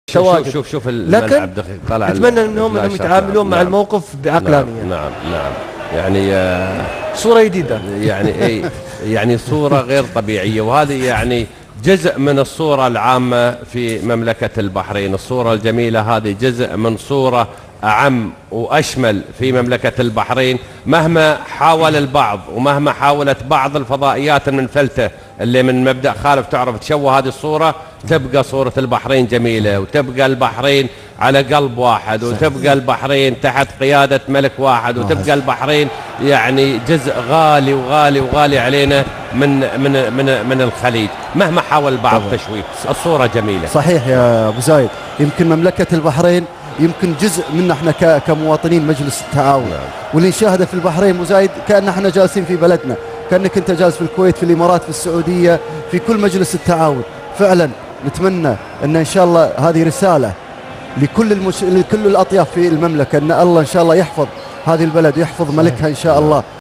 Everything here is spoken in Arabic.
شوف الملعب دقيق طلع. اتمنى انهم يتعاملون مع الموقف بعقلانيه. نعم يعني صوره جديده يعني يعني صوره غير طبيعيه، وهذه يعني جزء من الصوره العامه في مملكه البحرين. الصوره الجميله هذه جزء من صوره أعم وأشمل في مملكة البحرين. مهما حاول البعض ومهما حاولت بعض الفضائيات المنفلتة اللي من مبدأ خالف تعرف تشوه هذه الصورة، تبقى صورة البحرين جميلة، وتبقى البحرين على قلب واحد، وتبقى البحرين تحت قيادة ملك واحد، وتبقى البحرين يعني جزء غالي وغالي وغالي علينا من الخليج. مهما حاول البعض تشويه الصورة جميلة. صحيح يا أبو زايد، يمكن مملكة البحرين يمكن جزء منا احنا كمواطنين مجلس التعاون. واللي نشاهده في البحرين أبو زايد كأن احنا جالسين في بلدنا، كأنك انت جالس في الكويت، في الامارات، في السعودية، في كل مجلس التعاون. فعلا نتمنى ان شاء الله هذه رسالة لكل الاطياف في المملكة، ان الله ان شاء الله يحفظ هذه البلد ويحفظ ملكها ان شاء الله.